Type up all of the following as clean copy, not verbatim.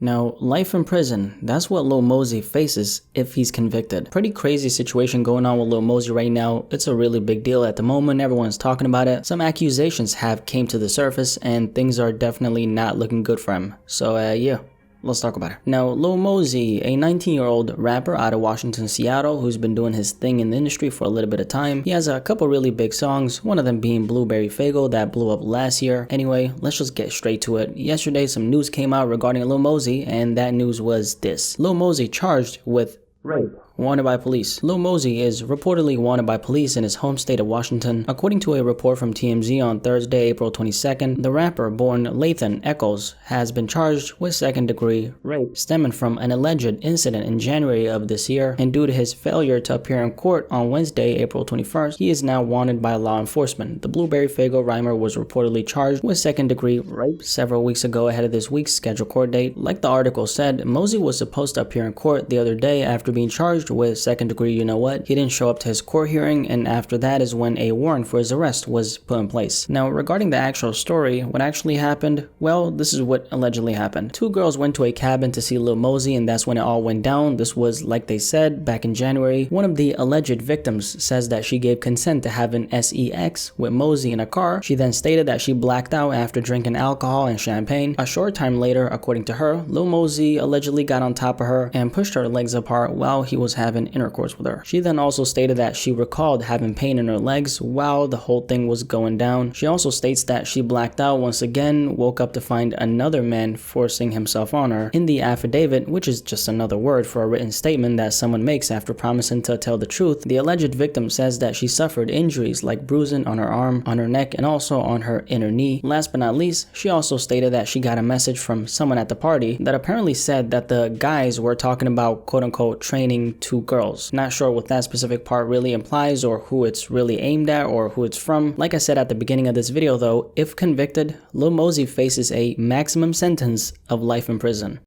Now, life in prison, that's what Lil Mosey faces if he's convicted. Pretty crazy situation going on with Lil Mosey right now. It's a really big deal at the moment. Everyone's talking about it. Some accusations have came to the surface and things are definitely not looking good for him. So yeah. Let's talk about it. Now, Lil Mosey, a 19-year-old rapper out of Washington, Seattle, who's been doing his thing in the industry for a little bit of time. He has a couple really big songs, one of them being Blueberry Faygo that blew up last year. Anyway, let's just get straight to it. Yesterday, some news came out regarding Lil Mosey, and that news was this. Lil Mosey charged with rape. Wanted by police. Lil Mosey is reportedly wanted by police in his home state of Washington. According to a report from TMZ on Thursday, April 22nd, the rapper born Lathan Echols has been charged with second-degree rape stemming from an alleged incident in January of this year, and due to his failure to appear in court on Wednesday, April 21st, he is now wanted by law enforcement. The Blueberry Faygo rhymer was reportedly charged with second-degree rape several weeks ago ahead of this week's scheduled court date. Like the article said, Mosey was supposed to appear in court the other day after being charged with second degree he didn't show up to his court hearing, and after that is when a warrant for his arrest was put in place. Now, regarding the actual story, what actually happened? Well, this is what allegedly happened. Two girls went to a cabin to see Lil Mosey, and that's when it all went down. This was, like they said, back in January. One of the alleged victims says that she gave consent to having sex with Mosey in a car. She then stated that she blacked out after drinking alcohol and champagne. A short time later, according to her, Lil Mosey allegedly got on top of her and pushed her legs apart while he was having intercourse with her. She then also stated that she recalled having pain in her legs while the whole thing was going down. She also states that she blacked out once again, woke up to find another man forcing himself on her. In the affidavit, which is just another word for a written statement that someone makes after promising to tell the truth, the alleged victim says that she suffered injuries like bruising on her arm, on her neck, and also on her inner knee. Last but not least, she also stated that she got a message from someone at the party that apparently said that the guys were talking about quote-unquote training two girls. Not sure what that specific part really implies or who it's really aimed at or who it's from. Like I said at the beginning of this video though, if convicted, Lil Mosey faces a maximum sentence of life in prison.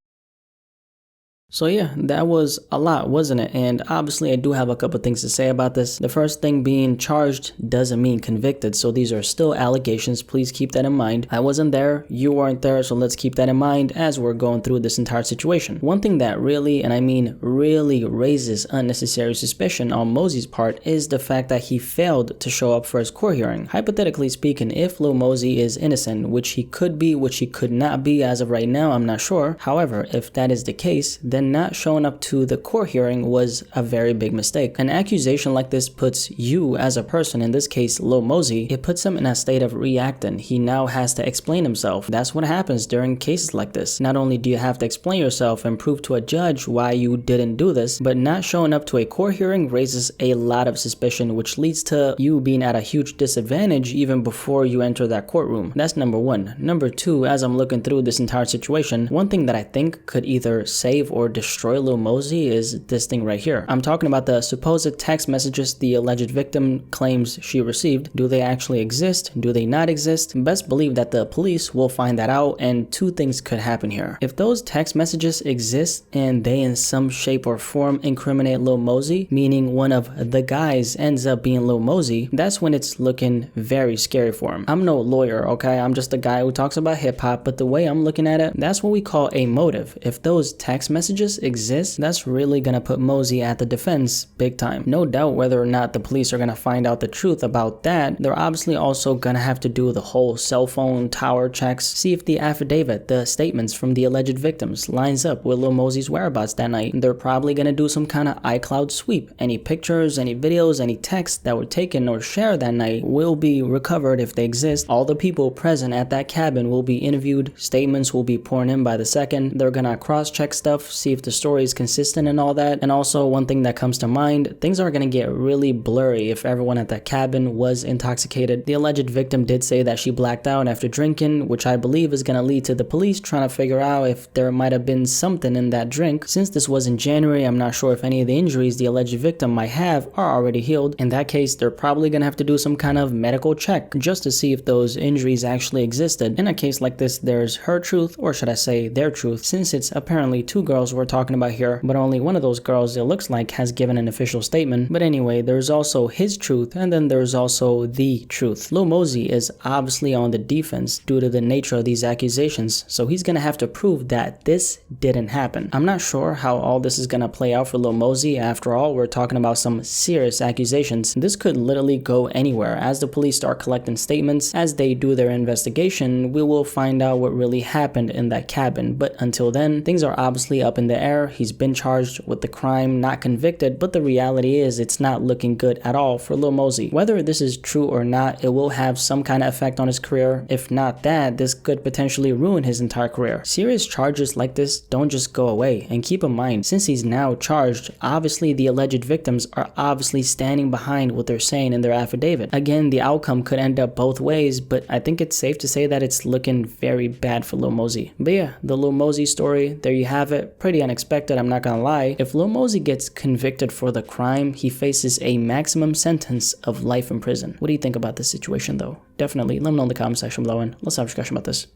So yeah, that was a lot, wasn't it? And obviously I do have a couple things to say about this. The first thing, being charged doesn't mean convicted, so these are still allegations. Please keep that in mind. I wasn't there, you weren't there, so let's keep that in mind as we're going through this entire situation. One thing that really, and I mean really, raises unnecessary suspicion on Mosey's part is the fact that he failed to show up for his court hearing. Hypothetically speaking, if Lil Mosey is innocent, which he could be, which he could not be as of right now, I'm not sure. However, if that is the case, then not showing up to the court hearing was a very big mistake. An accusation like this puts you as a person, in this case Lil Mosey, it puts him in a state of reacting. He now has to explain himself. That's what happens during cases like this. Not only do you have to explain yourself and prove to a judge why you didn't do this, but not showing up to a court hearing raises a lot of suspicion, which leads to you being at a huge disadvantage even before you enter that courtroom. That's number one. Number two, as I'm looking through this entire situation, one thing that I think could either save or destroy Lil Mosey is this thing right here. I'm talking about the supposed text messages the alleged victim claims she received. Do they actually exist? Do they not exist? Best believe that the police will find that out, and two things could happen here. If those text messages exist and they in some shape or form incriminate Lil Mosey, meaning one of the guys ends up being Lil Mosey, that's when it's looking very scary for him. I'm no lawyer, okay? I'm just a guy who talks about hip-hop, but the way I'm looking at it, that's what we call a motive. If those text messages exist, that's really gonna put Mosey at the defense big time. No doubt whether or not the police are gonna find out the truth about that, they're obviously also gonna have to do the whole cell phone tower checks, see if the affidavit, the statements from the alleged victims lines up with Lil Mosey's whereabouts that night. They're probably gonna do some kind of iCloud sweep. Any pictures, any videos, any texts that were taken or shared that night will be recovered if they exist. All the people present at that cabin will be interviewed, statements will be pouring in by the second. They're gonna cross-check stuff, see if the story is consistent and all that. And also, one thing that comes to mind, things are gonna get really blurry if everyone at that cabin was intoxicated. The alleged victim did say that she blacked out after drinking, which I believe is gonna lead to the police trying to figure out if there might have been something in that drink. Since this was in January, I'm not sure if any of the injuries the alleged victim might have are already healed. In that case, they're probably gonna have to do some kind of medical check just to see if those injuries actually existed. In a case like this, there's her truth, or should I say their truth, since it's apparently two girls we're talking about here, but only one of those girls, it looks like, has given an official statement. But anyway, there's also his truth, and then there's also the truth. Lil Mosey is obviously on the defense due to the nature of these accusations, so he's gonna have to prove that this didn't happen. I'm not sure how all this is gonna play out for Lil Mosey. After all, we're talking about some serious accusations. This could literally go anywhere. As the police start collecting statements, as they do their investigation, we will find out what really happened in that cabin. But until then, things are obviously up in the air. He's been charged with the crime, not convicted, but the reality is it's not looking good at all for Lil Mosey. Whether this is true or not, it will have some kind of effect on his career. If not that, this could potentially ruin his entire career. Serious charges like this don't just go away. And keep in mind, since he's now charged, obviously the alleged victims are obviously standing behind what they're saying in their affidavit. Again, the outcome could end up both ways, but I think it's safe to say that it's looking very bad for Lil Mosey. But yeah, the Lil Mosey story, there you have it. Pretty unexpected, I'm not gonna lie. If Lil Mosey gets convicted for the crime, he faces a maximum sentence of life in prison. What do you think about this situation though? Definitely let me know in the comment section below and let's have a discussion about this.